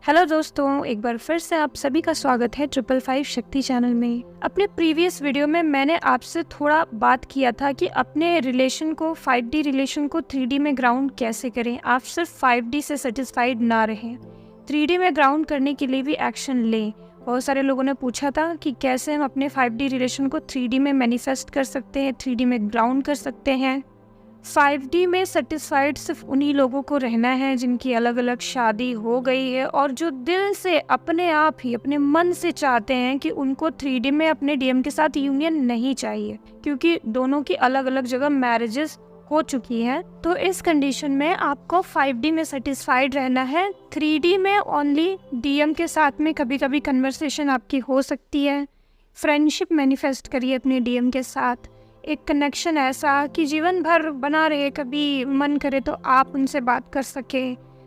Hello दोस्तों, एक बार फिर से आप सभी का स्वागत है 555 शक्ति चैनल में। अपने प्रीवियस वीडियो में मैंने आपसे थोड़ा बात किया था कि अपने रिलेशन को 5D रिलेशन को 3D में ग्राउंड कैसे करें। आप सिर्फ 5D से सेटिस्फाइड ना रहें, 3D में ग्राउंड करने के लिए भी एक्शन लें। बहुत सारे लोगों ने पूछा था कि कैसे हम अपने 5D रिलेशन को 3D में मैनिफेस्ट कर सकते हैं, 3D में ग्राउंड कर सकते हैं। 5D में सेटिस्फाइड सिर्फ उन्हीं लोगों को रहना है जिनकी अलग अलग शादी हो गई है और जो दिल से अपने आप ही अपने मन से चाहते हैं कि उनको 3D में अपने डीएम के साथ यूनियन नहीं चाहिए, क्योंकि दोनों की अलग अलग जगह मैरिजेस हो चुकी हैं। तो इस कंडीशन में आपको 5D में सेटिस्फाइड रहना है। 3D में ओनली डीएम के साथ में कभी कभी कन्वर्सेशन आपकी हो सकती है। फ्रेंडशिप मैनिफेस्ट करिए अपने डीएम के साथ, एक कनेक्शन ऐसा कि जीवन भर बना रहे। कभी मन करे तो आप उनसे बात कर सके,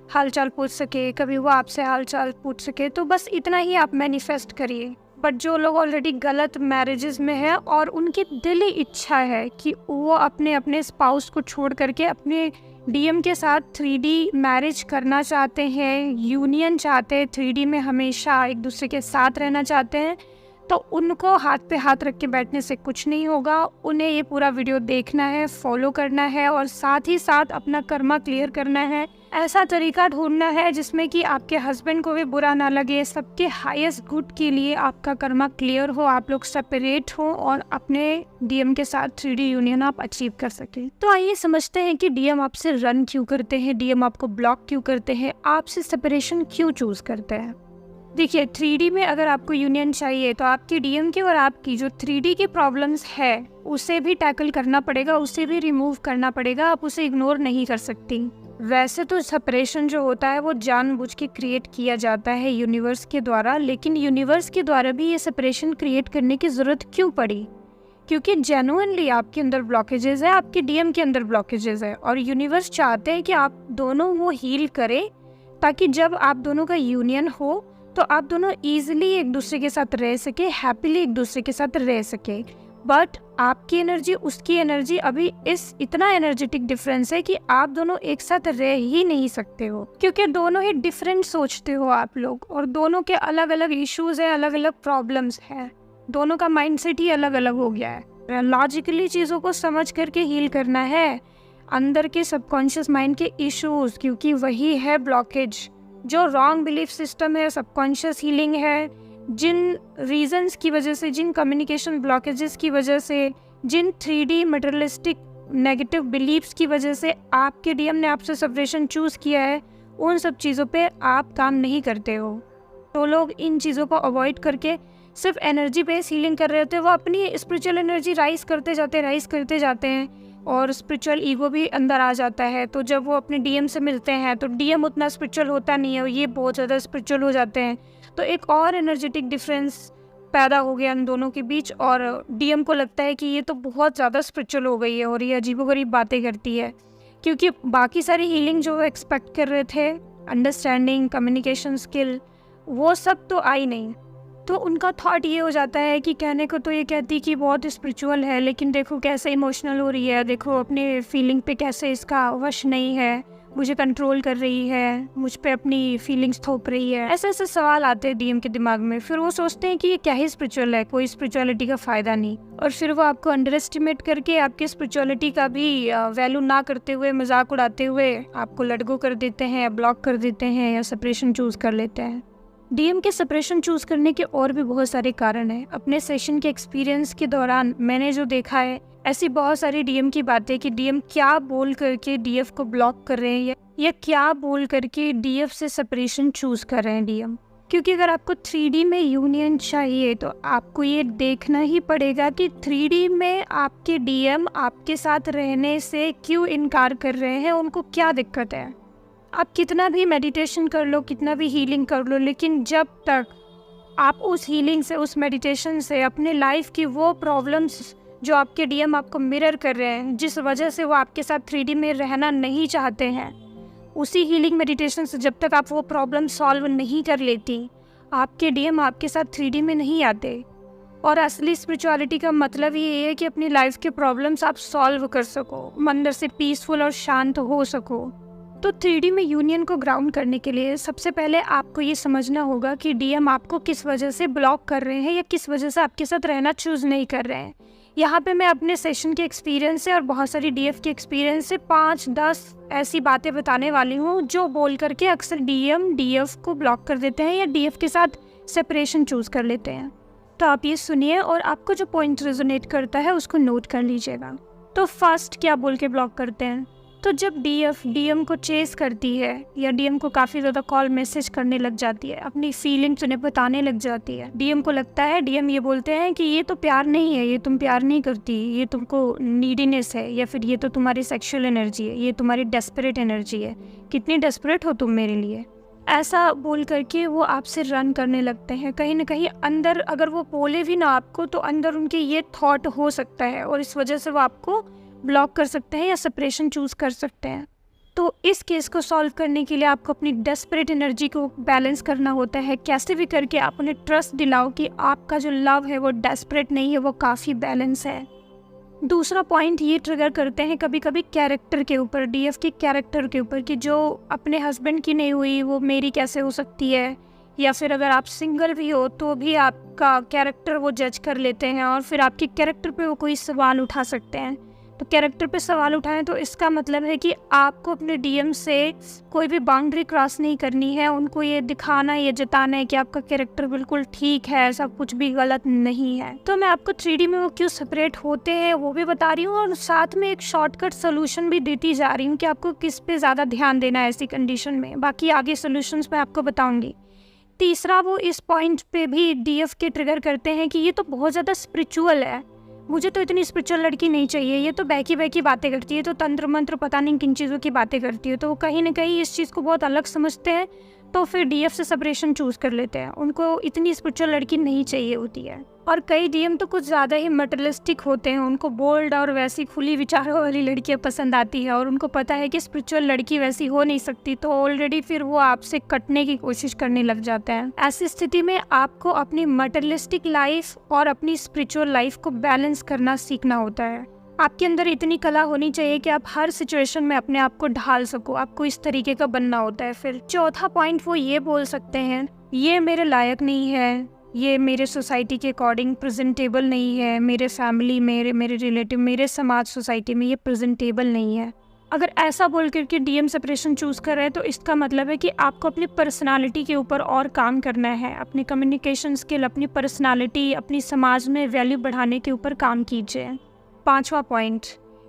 हालचाल पूछ सके, कभी वो आपसे हालचाल पूछ सके। तो बस इतना ही आप मैनिफेस्ट करिए। बट जो लोग ऑलरेडी गलत मैरिजेस में है और उनकी दिली इच्छा है कि वो अपने अपने स्पाउस को छोड़ करके अपने डीएम के साथ 3D मैरिज करना चाहते हैं, यूनियन चाहते हैं, 3D में हमेशा एक दूसरे के साथ रहना चाहते हैं, तो उनको हाथ पे हाथ रख के बैठने से कुछ नहीं होगा। उन्हें ये पूरा वीडियो देखना है, फॉलो करना है और साथ ही साथ अपना कर्मा क्लियर करना है। ऐसा तरीका ढूंढना है जिसमें कि आपके हस्बैंड को भी बुरा ना लगे, सबके हाईएस्ट गुड के लिए आपका कर्मा क्लियर हो, आप लोग सेपरेट हो और अपने डीएम के साथ 3D यूनियन आप अचीव कर सकें। तो आइए समझते हैं कि डीएम आपसे रन क्यों करते हैं, डीएम आपको ब्लॉक क्यों करते हैं, आपसे सेपरेशन क्यों चूज करते हैं। देखिए, 3D में अगर आपको यूनियन चाहिए तो आपकी डीएम की और आपकी जो 3D की प्रॉब्लम्स है उसे भी टैकल करना पड़ेगा, उसे भी रिमूव करना पड़ेगा। आप उसे इग्नोर नहीं कर सकती। वैसे तो सेपरेशन जो होता है वो जानबूझ के क्रिएट किया जाता है यूनिवर्स के द्वारा, लेकिन यूनिवर्स के द्वारा भी ये सेपरेशन क्रिएट करने की ज़रूरत क्यों पड़ी? क्योंकि जेन्युइनली आपके अंदर ब्लॉकेजेस है, आपके डीएम के अंदर ब्लॉकेजेस है और यूनिवर्स चाहते हैं कि आप दोनों वो हील करें, ताकि जब आप दोनों का यूनियन हो तो आप दोनों ईजिली एक दूसरे के साथ रह सके, हैप्पीली एक दूसरे के साथ रह सके। बट आपकी एनर्जी उसकी एनर्जी अभी इतना एनर्जेटिक डिफरेंस है कि आप दोनों एक साथ रह ही नहीं सकते हो, क्योंकि दोनों ही डिफरेंट सोचते हो आप लोग और दोनों के अलग अलग इश्यूज हैं, अलग अलग प्रॉब्लम्स हैं, दोनों का माइंडसेट ही अलग अलग हो गया है। लॉजिकली चीज़ों को समझ करके हील करना है अंदर के सबकॉन्शियस माइंड के इश्यूज, क्योंकि वही है ब्लॉकेज। जो रॉन्ग बिलीफ सिस्टम है, सबकॉन्शियस हीलिंग है, जिन रीजंस की वजह से, जिन कम्युनिकेशन ब्लॉकेजेस की वजह से, जिन 3D मटेरियलिस्टिक नेगेटिव बिलीफ्स की वजह से आपके डीएम ने आपसे सेपरेशन चूज़ किया है, उन सब चीज़ों पे आप काम नहीं करते हो। तो लोग इन चीज़ों को अवॉइड करके सिर्फ एनर्जी बेस्ड हीलिंग कर रहे होते हैं। वो अपनी स्पिरिचुअल एनर्जी राइज करते जाते हैं और स्पिरिचुअल ईगो भी अंदर आ जाता है। तो जब वो अपने डीएम से मिलते हैं तो डीएम उतना स्पिरिचुअल होता नहीं है, ये बहुत ज़्यादा स्पिरिचुअल हो जाते हैं। तो एक और एनर्जेटिक डिफरेंस पैदा हो गया इन दोनों के बीच और डीएम को लगता है कि ये तो बहुत ज़्यादा स्पिरिचुअल हो गई है और ये अजीबोगरीब बातें करती है, क्योंकि बाकी सारी हीलिंग जो वो एक्सपेक्ट कर रहे थे, अंडरस्टैंडिंग, कम्युनिकेशन स्किल, वो सब तो आई नहीं। तो उनका थॉट ये हो जाता है कि कहने को तो ये कहती कि बहुत स्पिरिचुअल है, लेकिन देखो कैसे इमोशनल हो रही है, देखो अपने फीलिंग पे कैसे इसका वश नहीं है, मुझे कंट्रोल कर रही है, मुझ पे अपनी फीलिंग्स थोप रही है। ऐसे ऐसे सवाल आते हैं डीएम के दिमाग में। फिर वो सोचते हैं कि ये क्या ही स्पिरिचुअल है, कोई स्पिरिचुअलिटी का फ़ायदा नहीं, और फिर वो आपको अंडर एस्टिमेट करके आपके स्पिरिचुअलिटी का भी वैल्यू ना करते हुए, मजाक उड़ाते हुए आपको लेट गो कर देते हैं, या ब्लॉक कर देते हैं, या सेपरेशन चूज़ कर लेते हैं। डीएम के सेपरेशन चूज़ करने के और भी बहुत सारे कारण हैं। अपने सेशन के एक्सपीरियंस के दौरान मैंने जो देखा है, ऐसी बहुत सारी डीएम की बातें कि डीएम क्या बोल करके डीएफ को ब्लॉक कर रहे हैं या क्या बोल करके डीएफ से सेपरेशन चूज़ कर रहे हैं डीएम। क्योंकि अगर आपको 3D में यूनियन चाहिए तो आपको ये देखना ही पड़ेगा कि 3D में आपके डीएम आपके साथ रहने से क्यों इनकार कर रहे हैं, उनको क्या दिक्कत है। आप कितना भी मेडिटेशन कर लो, कितना भी हीलिंग कर लो, लेकिन जब तक आप उस हीलिंग से, उस मेडिटेशन से अपने लाइफ की वो प्रॉब्लम्स जो आपके डीएम आपको मिरर कर रहे हैं, जिस वजह से वो आपके साथ 3D में रहना नहीं चाहते हैं, उसी हीलिंग मेडिटेशन से जब तक आप वो प्रॉब्लम सॉल्व नहीं कर लेती, आपके डीएम आपके साथ 3D में नहीं आते। और असली स्पिरिचुअलिटी का मतलब ये है कि अपनी लाइफ के प्रॉब्लम्स आप सॉल्व कर सको, अंदर से पीसफुल और शांत हो सको। तो 3D में यूनियन को ग्राउंड करने के लिए सबसे पहले आपको ये समझना होगा कि डीएम आपको किस वजह से ब्लॉक कर रहे हैं या किस वजह से आपके साथ रहना चूज़ नहीं कर रहे हैं। यहाँ पे मैं अपने सेशन के एक्सपीरियंस से और बहुत सारी डीएफ के एक्सपीरियंस से 5-10 ऐसी बातें बताने वाली हूँ जो बोल करके अक्सर डीएम डीएफ को ब्लॉक कर देते हैं या डीएफ के साथ सेपरेशन चूज़ कर लेते हैं। तो आप ये सुनिए और आपको जो पॉइंट रेजोनेट करता है उसको नोट कर लीजिएगा। तो फर्स्ट क्या बोल के ब्लॉक करते हैं, तो जब डीएफ डीएम को चेस करती है या डीएम को काफ़ी ज़्यादा कॉल मैसेज करने लग जाती है, अपनी फीलिंग्स उन्हें बताने लग जाती है, डीएम को लगता है, डीएम ये बोलते हैं कि ये तो प्यार नहीं है, ये तुम प्यार नहीं करती, ये तुमको नीडीनेस है, या फिर ये तो तुम्हारी सेक्सुअल एनर्जी है, ये तुम्हारी डेस्परेट एनर्जी है, कितनी डेस्परेट हो तुम मेरे लिए। ऐसा बोल करके वो आपसे रन करने लगते हैं। कहीं ना कहीं अंदर अगर वो बोले भी ना आपको तो अंदर उनके ये थॉट हो सकता है और इस वजह से वो आपको ब्लॉक कर सकते हैं या सेपरेशन चूज़ कर सकते हैं। तो इस केस को सॉल्व करने के लिए आपको अपनी डेस्परेट एनर्जी को बैलेंस करना होता है। कैसे भी करके आप उन्हें ट्रस्ट दिलाओ कि आपका जो लव है वो डेस्परेट नहीं है, वो काफ़ी बैलेंस है। दूसरा पॉइंट ये ट्रिगर करते हैं कभी कभी कैरेक्टर के ऊपर, डीएफ के कैरेक्टर के ऊपर, कि जो अपने हस्बैंड की नहीं हुई वो मेरी कैसे हो सकती है, या फिर अगर आप सिंगल भी हो तो भी आपका कैरेक्टर वो जज कर लेते हैं और फिर आपके कैरेक्टर पे वो कोई सवाल उठा सकते हैं। तो कैरेक्टर पे सवाल उठाएं तो इसका मतलब है कि आपको अपने डीएम से कोई भी बाउंड्री क्रॉस नहीं करनी है, उनको ये दिखाना, ये जताना है कि आपका कैरेक्टर बिल्कुल ठीक है, ऐसा कुछ भी गलत नहीं है। तो मैं आपको 3D में वो क्यों सेपरेट होते हैं वो भी बता रही हूँ और साथ में एक शॉर्टकट सोल्यूशन भी देती जा रही हूँ कि आपको किस पे ज़्यादा ध्यान देना है ऐसी कंडीशन में। बाकी आगे सोल्यूशंस मैं आपको बताऊँगी। तीसरा, वो इस पॉइंट पे भी डीएफ के ट्रिगर करते हैं कि ये तो बहुत ज़्यादा स्पिरिचुअल है, मुझे तो इतनी स्पिरिचुअल लड़की नहीं चाहिए, ये तो बैकी बैकी बातें करती है, तो तंत्र मंत्र पता नहीं किन चीज़ों की बातें करती है। तो वो कहीं ना कहीं इस चीज़ को बहुत अलग समझते हैं तो फिर डीएफ से सेपरेशन चूज़ कर लेते हैं। उनको इतनी स्पिरिचुअल लड़की नहीं चाहिए होती है। और कई डीएम तो कुछ ज़्यादा ही मटेरियलिस्टिक होते हैं, उनको बोल्ड और वैसी खुली विचारों वाली लड़कियाँ पसंद आती है और उनको पता है कि स्पिरिचुअल लड़की वैसी हो नहीं सकती, तो ऑलरेडी फिर वो आपसे कटने की कोशिश करने लग जाते हैं। ऐसी स्थिति में आपको अपनी मटेरियलिस्टिक लाइफ और अपनी स्पिरिचुअल लाइफ को बैलेंस करना सीखना होता है। आपके अंदर इतनी कला होनी चाहिए कि आप हर सिचुएशन में अपने आप को ढाल सको, आपको इस तरीके का बनना होता है। फिर चौथा पॉइंट वो ये बोल सकते हैं, ये मेरे लायक नहीं है, ये मेरे सोसाइटी के अकॉर्डिंग प्रेजेंटेबल नहीं है, मेरे फैमिली में, मेरे रिलेटिव, मेरे समाज सोसाइटी में ये प्रेजेंटेबल नहीं है। अगर ऐसा बोल करके डीएम सेपरेशन चूज़ कर रहे हैं तो इसका मतलब है कि आपको अपनी पर्सनालिटी के ऊपर और काम करना है, अपनी कम्युनिकेशन स्किल, अपनी पर्सनालिटी, अपनी समाज में वैल्यू बढ़ाने के ऊपर काम कीजिए। पांचवा पॉइंट,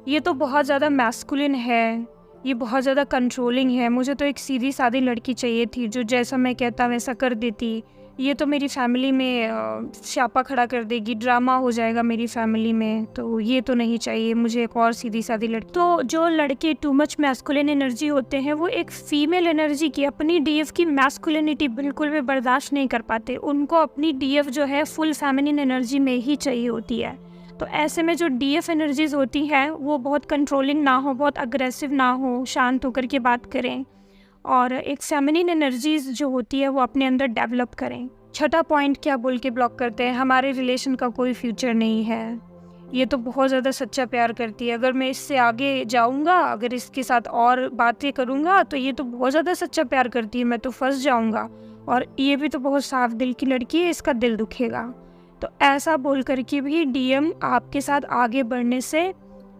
ये तो बहुत ज़्यादा मैस्कुलिन है, ये बहुत ज़्यादा कंट्रोलिंग है, मुझे तो एक सीधी सादी लड़की चाहिए थी जो जैसा मैं कहता वैसा कर देती, ये तो मेरी फैमिली में स्यापा खड़ा कर देगी, ड्रामा हो जाएगा मेरी फैमिली में, तो ये तो नहीं चाहिए, मुझे एक और सीधी सादी लड़की। तो जो लड़के टू मच मैस्कुलिन एनर्जी होते हैं वो एक फीमेल एनर्जी की, अपनी डीएफ की मैस्कुलिनिटी बिल्कुल भी बर्दाश्त नहीं कर पाते, उनको अपनी डीएफ जो है फुल फेमिनिन एनर्जी में ही चाहिए होती है। तो ऐसे में जो डीएफ एनर्जीज होती हैं वो बहुत कंट्रोलिंग ना हो, बहुत अग्रेसिव ना हो, शांत होकर के बात करें और एक फेमिनिन एनर्जीज जो होती है वो अपने अंदर डेवलप करें। छठा पॉइंट क्या बोल के ब्लॉक करते हैं, हमारे रिलेशन का कोई फ्यूचर नहीं है, ये तो बहुत ज़्यादा सच्चा प्यार करती है, अगर मैं इससे आगे जाऊंगा, अगर इसके साथ और बातें करूंगा तो ये तो बहुत ज़्यादा सच्चा प्यार करती है, मैं तो फंस जाऊंगा, और ये भी तो बहुत साफ दिल की लड़की है, इसका दिल दुखेगा। तो ऐसा बोल करके भी डीएम आपके साथ आगे बढ़ने से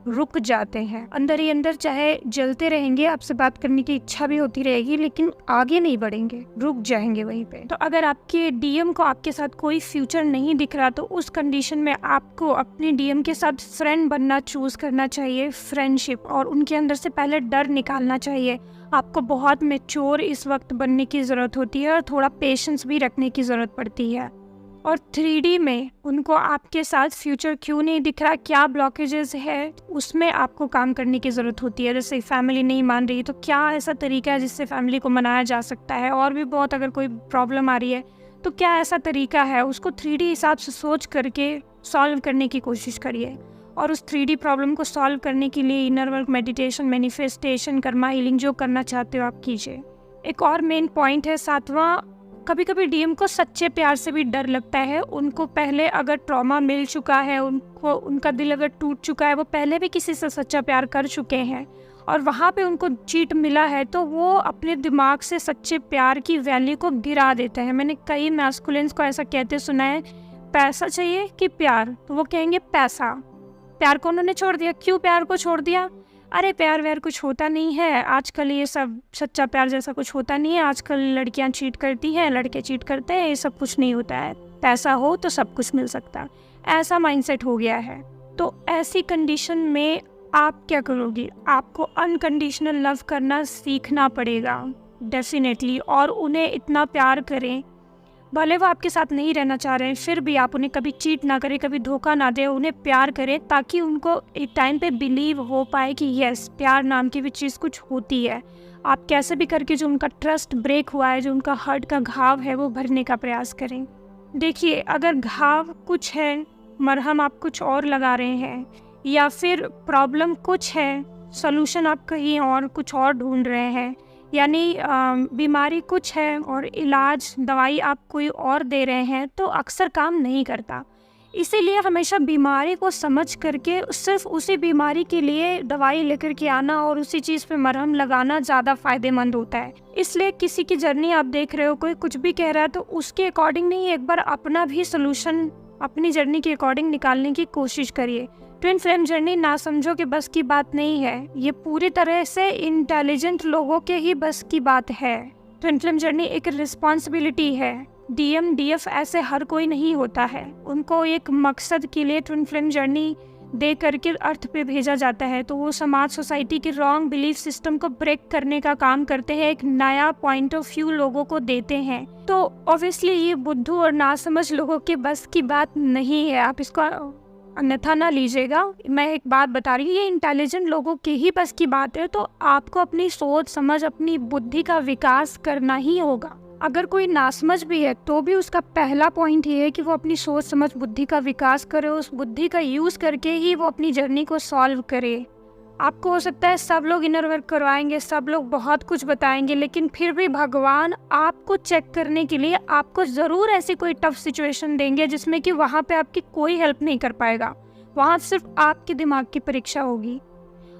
रुक जाते हैं, अंदर ही अंदर चाहे जलते रहेंगे, आपसे बात करने की इच्छा भी होती रहेगी लेकिन आगे नहीं बढ़ेंगे, रुक जाएंगे वहीं पे। तो अगर आपके डीएम को आपके साथ कोई फ्यूचर नहीं दिख रहा तो उस कंडीशन में आपको अपने डीएम के साथ फ्रेंड बनना चूज करना चाहिए, फ्रेंडशिप, और उनके अंदर से पहले डर निकालना चाहिए। आपको बहुत मैच्योर इस वक्त बनने की ज़रूरत होती है और थोड़ा पेशेंस भी रखने की ज़रूरत पड़ती है। और 3D में उनको आपके साथ फ्यूचर क्यों नहीं दिख रहा, क्या ब्लॉकेजेस है, उसमें आपको काम करने की ज़रूरत होती है। जैसे फैमिली नहीं मान रही तो क्या ऐसा तरीका है जिससे फैमिली को मनाया जा सकता है, और भी बहुत अगर कोई प्रॉब्लम आ रही है तो क्या ऐसा तरीका है, उसको 3D हिसाब से सोच करके सॉल्व करने की कोशिश करिए। और उस 3D प्रॉब्लम को सॉल्व करने के लिए inner work, meditation, manifestation, Karma healing जो करना चाहते हो आप कीजिए। एक और मेन पॉइंट है सातवां, कभी कभी डीएम को सच्चे प्यार से भी डर लगता है। उनको पहले अगर ट्रॉमा मिल चुका है, उनको उनका दिल अगर टूट चुका है, वो पहले भी किसी से सच्चा प्यार कर चुके हैं और वहाँ पे उनको चीट मिला है तो वो अपने दिमाग से सच्चे प्यार की वैल्यू को गिरा देते हैं। मैंने कई मैस्कुलिन्स को ऐसा कहते सुना है, पैसा चाहिए कि प्यार, तो वो कहेंगे पैसा। प्यार को उन्होंने छोड़ दिया। क्यों प्यार को छोड़ दिया? अरे प्यार व्यार कुछ होता नहीं है आजकल, ये सब सच्चा प्यार जैसा कुछ होता नहीं है आजकल, लड़कियां चीट करती हैं, लड़के चीट करते हैं, ये सब कुछ नहीं होता है, पैसा हो तो सब कुछ मिल सकता है, ऐसा माइंडसेट हो गया है। तो ऐसी कंडीशन में आप क्या करोगी? आपको अनकंडीशनल लव करना सीखना पड़ेगा डेफिनेटली, और उन्हें इतना प्यार करें, भले वो आपके साथ नहीं रहना चाह रहे हैं फिर भी आप उन्हें कभी चीट ना करें, कभी धोखा ना दें, उन्हें प्यार करें ताकि उनको एक टाइम पे बिलीव हो पाए कि यस, प्यार नाम की भी चीज़ कुछ होती है। आप कैसे भी करके जो उनका ट्रस्ट ब्रेक हुआ है, जो उनका हर्ट का घाव है, वो भरने का प्रयास करें। देखिए, अगर घाव कुछ है, मरहम आप कुछ और लगा रहे हैं, या फिर प्रॉब्लम कुछ है, सॉल्यूशन आप कहीं और कुछ और ढूंढ रहे हैं, यानी बीमारी कुछ है और इलाज दवाई आप कोई और दे रहे हैं, तो अक्सर काम नहीं करता। इसीलिए हमेशा बीमारी को समझ करके सिर्फ उसी बीमारी के लिए दवाई लेकर के आना और उसी चीज़ पे मरहम लगाना ज़्यादा फ़ायदेमंद होता है। इसलिए किसी की जर्नी आप देख रहे हो, कोई कुछ भी कह रहा है तो उसके अकॉर्डिंग नहीं, एक बार अपना भी सोल्यूशन अपनी जर्नी के अकॉर्डिंग निकालने की कोशिश करिए। ट्विन फ्लेम जर्नी ना समझो कि बस की बात नहीं है, ये पूरी तरह से इंटेलिजेंट लोगों के ही बस की बात है। ट्विन फ्लेम जर्नी एक रिस्पॉन्सिबिलिटी है। डीएम डीएफ ऐसे हर कोई नहीं होता है, उनको एक मकसद के लिए ट्विन फ्लेम जर्नी दे करके अर्थ पे भेजा जाता है, तो वो समाज सोसाइटी के रॉन्ग बिलीफ सिस्टम को ब्रेक करने का काम करते हैं, एक नया पॉइंट ऑफ व्यू लोगों को देते हैं। तो ऑब्वियसली ये बुद्धू और नासमझ लोगों के बस की बात नहीं है, आप इसको अन्यथा ना लीजिएगा। मैं एक बात बता रही हूँ, ये इंटेलिजेंट लोगों के ही बस की बात है, तो आपको अपनी सोच समझ, अपनी बुद्धि का विकास करना ही होगा। अगर कोई नासमझ भी है तो भी उसका पहला पॉइंट ये है कि वो अपनी सोच समझ बुद्धि का विकास करे, उस बुद्धि का यूज़ करके ही वो अपनी जर्नी को सॉल्व करे। आपको हो सकता है सब लोग इनर वर्क करवाएंगे, सब लोग बहुत कुछ बताएंगे, लेकिन फिर भी भगवान आपको चेक करने के लिए आपको ज़रूर ऐसी कोई टफ सिचुएशन देंगे जिसमें कि वहाँ पे आपकी कोई हेल्प नहीं कर पाएगा। वहाँ सिर्फ आपके दिमाग की परीक्षा होगी।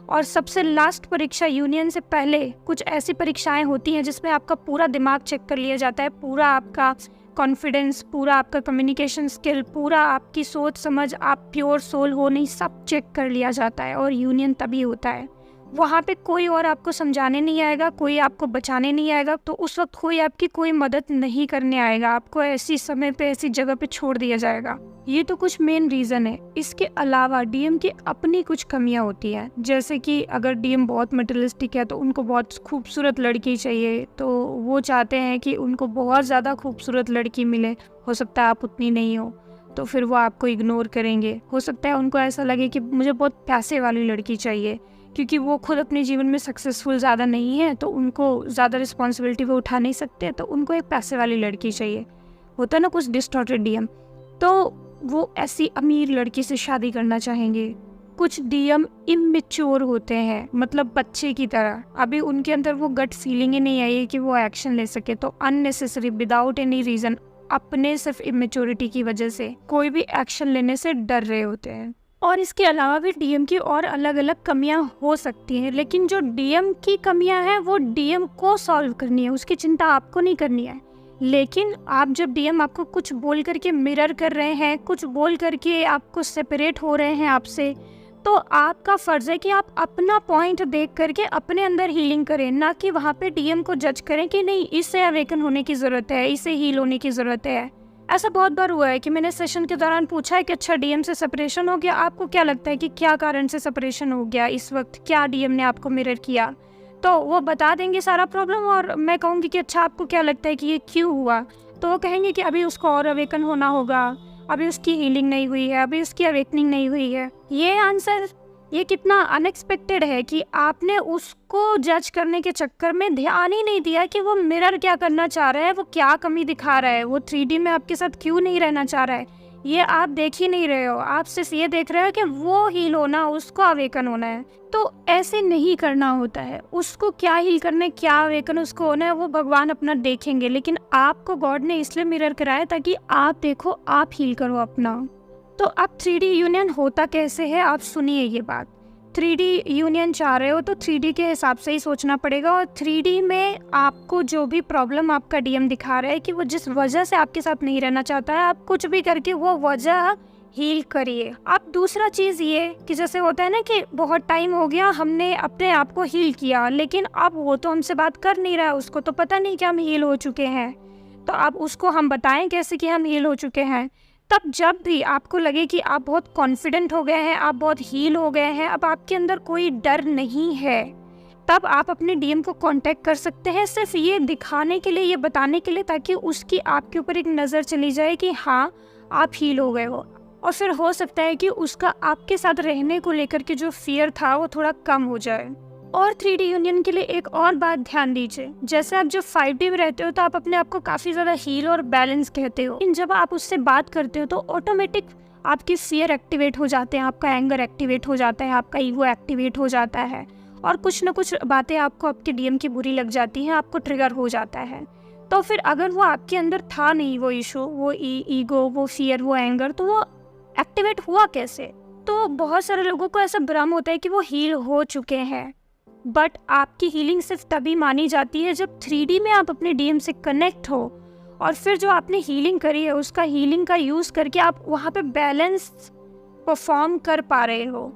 और सबसे लास्ट परीक्षा यूनियन से पहले कुछ ऐसी परीक्षाएं होती हैं जिसमें आपका पूरा दिमाग चेक कर लिया जाता है, पूरा आपका कॉन्फिडेंस, पूरा आपका कम्युनिकेशन स्किल, पूरा आपकी सोच समझ, आप प्योर सोल हो नहीं, सब चेक कर लिया जाता है। और यूनियन तभी होता है, वहाँ पे कोई और आपको समझाने नहीं आएगा, कोई आपको बचाने नहीं आएगा, तो उस वक्त कोई आपकी कोई मदद नहीं करने आएगा, आपको ऐसी समय पे ऐसी जगह पे छोड़ दिया जाएगा। ये तो कुछ मेन रीज़न है। इसके अलावा डीएम की अपनी कुछ कमियां होती हैं, जैसे कि अगर डीएम बहुत मटेरियलिस्टिक है तो उनको बहुत खूबसूरत लड़की चाहिए, तो वो चाहते हैं कि उनको बहुत ज़्यादा खूबसूरत लड़की मिले, हो सकता है आप उतनी नहीं हो, तो फिर वो आपको इग्नोर करेंगे। हो सकता है उनको ऐसा लगे कि मुझे बहुत पैसे वाली लड़की चाहिए, क्योंकि वो खुद अपने जीवन में सक्सेसफुल ज़्यादा नहीं है, तो उनको ज़्यादा रिस्पॉन्सिबिलिटी वो उठा नहीं सकते, तो उनको एक पैसे वाली लड़की चाहिए। होता है ना कुछ डिस्टॉर्टेड डीएम, तो वो ऐसी अमीर लड़की से शादी करना चाहेंगे। कुछ डीएम इमेच्योर होते हैं, मतलब बच्चे की तरह, अभी उनके अंदर वो गट फीलिंग ही नहीं आई है कि वो एक्शन ले सके, तो अननेसेसरी विदाउट एनी रीज़न, अपने सिर्फ इमेच्योरिटी की वजह से कोई भी एक्शन लेने से डर रहे होते हैं। और इसके अलावा भी डीएम की और अलग अलग कमियां हो सकती हैं, लेकिन जो डीएम की कमियां हैं वो डीएम को सॉल्व करनी है, उसकी चिंता आपको नहीं करनी है। लेकिन आप जब डीएम आपको कुछ बोल करके मिरर कर रहे हैं, कुछ बोल करके आपको सेपरेट हो रहे हैं आपसे, तो आपका फ़र्ज़ है कि आप अपना पॉइंट देख करके अपने अंदर हीलिंग करें, ना कि वहाँ पे डीएम को जज करें कि नहीं इससे अवेकन होने की ज़रूरत है, इससे हील होने की ज़रूरत है। ऐसा बहुत बार हुआ है कि मैंने सेशन के दौरान पूछा है कि अच्छा डीएम से सेपरेशन हो गया, आपको क्या लगता है कि क्या कारण से सेपरेशन हो गया, इस वक्त क्या डीएम ने आपको मिरर किया, तो वो बता देंगे सारा प्रॉब्लम। और मैं कहूँगी कि अच्छा आपको क्या लगता है कि ये क्यों हुआ, तो वो कहेंगे कि अभी उसको और अवेकन होना होगा, अभी उसकी हीलिंग नहीं हुई है, अभी उसकी अवेकनिंग नहीं हुई है। ये आंसर ये कितना अनएक्सपेक्टेड है कि आपने उसको जज करने के चक्कर में ध्यान ही नहीं दिया कि वो मिरर क्या करना चाह रहा है, वो क्या कमी दिखा रहा है, वो 3D में आपके साथ क्यों नहीं रहना चाह रहा है, ये आप देख ही नहीं रहे हो। आप सिर्फ ये देख रहे हो कि वो हील होना, उसको अवेकन होना है। तो ऐसे नहीं करना होता है, उसको क्या हील करना है, क्या अवेकन उसको होना है, वो भगवान अपना देखेंगे, लेकिन आपको गॉड ने इसलिए मिरर कराया ताकि आप देखो, आप हील करो अपना। तो अब 3D यूनियन होता कैसे है, आप सुनिए ये बात। 3D यूनियन चाह रहे हो तो 3D के हिसाब से ही सोचना पड़ेगा। और 3D में आपको जो भी प्रॉब्लम आपका डीएम दिखा रहा है कि वो जिस वजह से आपके साथ नहीं रहना चाहता है, आप कुछ भी करके वो वजह हील करिए। अब दूसरा चीज़ ये कि जैसे होता है ना कि बहुत टाइम हो गया हमने अपने आप को हील किया, लेकिन अब वो तो हमसे बात कर नहीं रहा है, उसको तो पता नहीं कि हम हील हो चुके हैं। तो अब उसको हम बताएं कैसे कि हम हील हो चुके हैं। तब जब भी आपको लगे कि आप बहुत कॉन्फिडेंट हो गए हैं, आप बहुत हील हो गए हैं, अब आपके अंदर कोई डर नहीं है, तब आप अपने डीएम को कांटेक्ट कर सकते हैं, सिर्फ ये दिखाने के लिए, ये बताने के लिए, ताकि उसकी आपके ऊपर एक नज़र चली जाए कि हाँ आप हील हो गए हो। और फिर हो सकता है कि उसका आपके साथ रहने को लेकर के जो फियर था वो थोड़ा कम हो जाए। और 3D यूनियन के लिए एक और बात ध्यान दीजिए, जैसे आप जब 5D में रहते हो तो आप अपने आप को काफ़ी ज़्यादा हील और बैलेंस कहते हो, लेकिन जब आप उससे बात करते हो तो ऑटोमेटिक आपकी फियर एक्टिवेट हो जाते हैं, आपका एंगर एक्टिवेट हो जाता है, आपका ईगो एक्टिवेट हो जाता है, और कुछ ना कुछ बातें आपको आपके डीएम की बुरी लग जाती हैं, आपको ट्रिगर हो जाता है। तो फिर अगर वो आपके अंदर था नहीं वो इशू, वो ईगो, वो फियर, वो एंगर, तो वो एक्टिवेट हुआ कैसे? तो बहुत सारे लोगों को ऐसा भ्रम होता है कि वो हील हो चुके हैं, बट आपकी हीलिंग सिर्फ तभी मानी जाती है जब 3D में आप अपने डीएम से कनेक्ट हो, और फिर जो आपने हीलिंग करी है उसका हीलिंग का यूज़ करके आप वहाँ पे बैलेंस परफॉर्म कर पा रहे हो।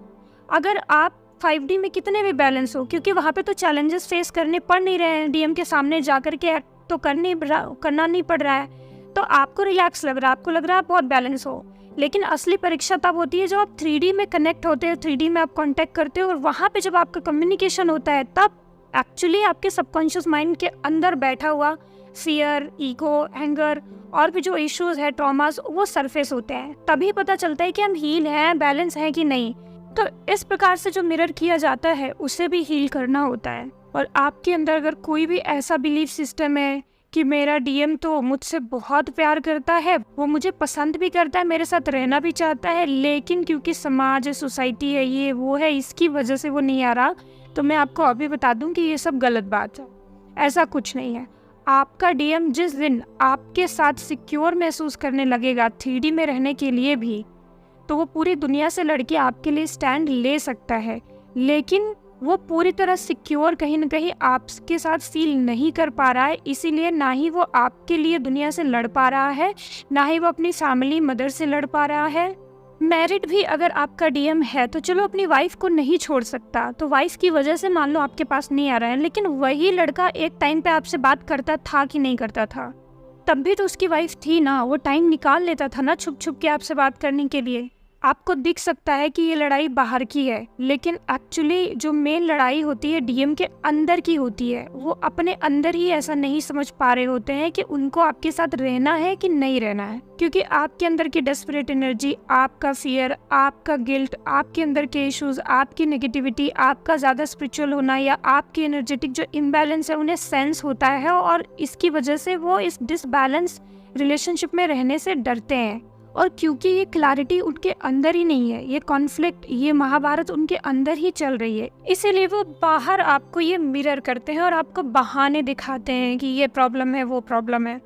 अगर आप 5D में कितने भी बैलेंस हो, क्योंकि वहाँ पे तो चैलेंजेस फेस करने पड़ नहीं रहे हैं, डीएम के सामने जा कर के एक्ट तो करना नहीं पड़ रहा है, तो आपको रिलैक्स लग रहा है, आपको लग रहा है आप बहुत बैलेंस हो। लेकिन असली परीक्षा तब होती है जब आप 3D में कनेक्ट होते हो, 3D में आप कांटेक्ट करते हो, और वहाँ पे जब आपका कम्युनिकेशन होता है तब एक्चुअली आपके सबकॉन्शियस माइंड के अंदर बैठा हुआ फियर, ईगो, एंगर और भी जो इश्यूज है, ट्रॉमास, वो सरफेस होते हैं। तभी पता चलता है कि हम हील हैं, बैलेंस हैं कि नहीं। तो इस प्रकार से जो मिरर किया जाता है उसे भी हील करना होता है। और आपके अंदर अगर कोई भी ऐसा बिलीफ सिस्टम है कि मेरा डीएम तो मुझसे बहुत प्यार करता है, वो मुझे पसंद भी करता है, मेरे साथ रहना भी चाहता है, लेकिन क्योंकि समाज है, सोसाइटी है, ये वो है, इसकी वजह से वो नहीं आ रहा, तो मैं आपको अभी बता दूं कि ये सब गलत बात है। ऐसा कुछ नहीं है। आपका डीएम जिस दिन आपके साथ सिक्योर महसूस करने लगेगा 3D में रहने के लिए भी, तो वो पूरी दुनिया से लड़के आपके लिए स्टैंड ले सकता है, लेकिन वो पूरी तरह सिक्योर कहीं ना कहीं आपके साथ फील नहीं कर पा रहा है। इसीलिए ना ही वो आपके लिए दुनिया से लड़ पा रहा है, ना ही वो अपनी फैमिली मदर से लड़ पा रहा है। मैरिड भी अगर आपका डीएम है तो चलो अपनी वाइफ को नहीं छोड़ सकता, तो वाइफ की वजह से मान लो आपके पास नहीं आ रहा है, लेकिन वही लड़का एक टाइम पे आपसे बात करता था कि नहीं करता था? तब भी तो उसकी वाइफ थी ना, वो टाइम निकाल लेता था ना छुप छुप के आपसे बात करने के लिए। आपको दिख सकता है कि ये लड़ाई बाहर की है, लेकिन एक्चुअली जो मेन लड़ाई होती है डीएम के अंदर की होती है। वो अपने अंदर ही ऐसा नहीं समझ पा रहे होते हैं कि उनको आपके साथ रहना है कि नहीं रहना है, क्योंकि आपके अंदर की डेस्परेट एनर्जी, आपका फियर, आपका गिल्ट, आपके अंदर के इश्यूज, आपकी नेगेटिविटी, आपका ज़्यादा स्पिरिचुअल होना या आपकी एनर्जेटिक जो इम्बैलेंस है उन्हें सेंस होता है, और इसकी वजह से वो इस डिसबैलेंस रिलेशनशिप में रहने से डरते हैं। और क्योंकि ये क्लैरिटी उनके अंदर ही नहीं है, ये कॉन्फ्लिक्ट, ये महाभारत उनके अंदर ही चल रही है, इसीलिए वो बाहर आपको ये मिरर करते हैं और आपको बहाने दिखाते हैं कि ये प्रॉब्लम है, वो प्रॉब्लम है।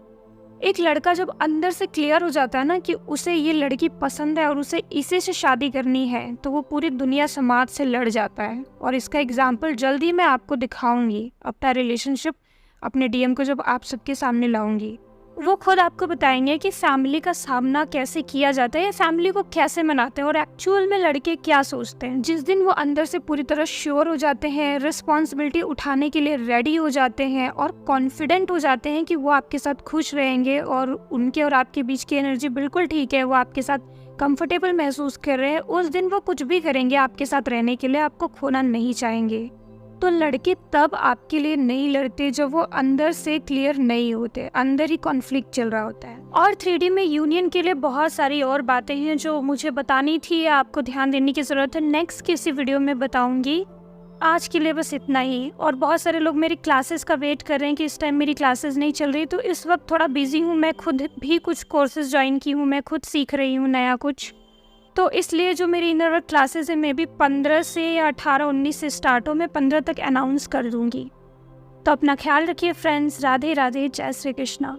एक लड़का जब अंदर से क्लियर हो जाता है ना कि उसे ये लड़की पसंद है और उसे इसी से शादी करनी है, तो वो पूरी दुनिया समाज से लड़ जाता है। और इसका एग्जाम्पल जल्दी मैं आपको दिखाऊंगी, अपना रिलेशनशिप अपने डीएम को जब आप सबके सामने लाऊंगी, वो खुद आपको बताएंगे कि फैमिली का सामना कैसे किया जाता है, फैमिली को कैसे मनाते हैं और एक्चुअल में लड़के क्या सोचते हैं। जिस दिन वो अंदर से पूरी तरह श्योर हो जाते हैं, रिस्पॉन्सिबिलिटी उठाने के लिए रेडी हो जाते हैं और कॉन्फिडेंट हो जाते हैं कि वो आपके साथ खुश रहेंगे और उनके और आपके बीच की एनर्जी बिल्कुल ठीक है, वो आपके साथ कंफर्टेबल महसूस कर रहे हैं, उस दिन वो कुछ भी करेंगे आपके साथ रहने के लिए, आपको खोना नहीं चाहेंगे। तो लड़के तब आपके लिए नहीं लड़ते जब वो अंदर से क्लियर नहीं होते, अंदर ही कॉन्फ्लिक्ट चल रहा होता है। और 3D में यूनियन के लिए बहुत सारी और बातें हैं जो मुझे बतानी थी, आपको ध्यान देने की ज़रूरत है, नेक्स्ट किसी वीडियो में बताऊंगी। आज के लिए बस इतना ही। और बहुत सारे लोग मेरी क्लासेस का वेट कर रहे हैं कि इस टाइम मेरी क्लासेस नहीं चल रही, तो इस वक्त थोड़ा बिजी हूँ, मैं खुद भी कुछ कोर्सेज ज्वाइन की हूँ, मैं खुद सीख रही हूँ नया कुछ, तो इसलिए जो मेरी इनर वर्क क्लासेस है मे बी 15 से या 18-19 से स्टार्ट हो, मैं 15 तक अनाउंस कर दूंगी। तो अपना ख्याल रखिए फ्रेंड्स, राधे राधे, जय श्री कृष्णा।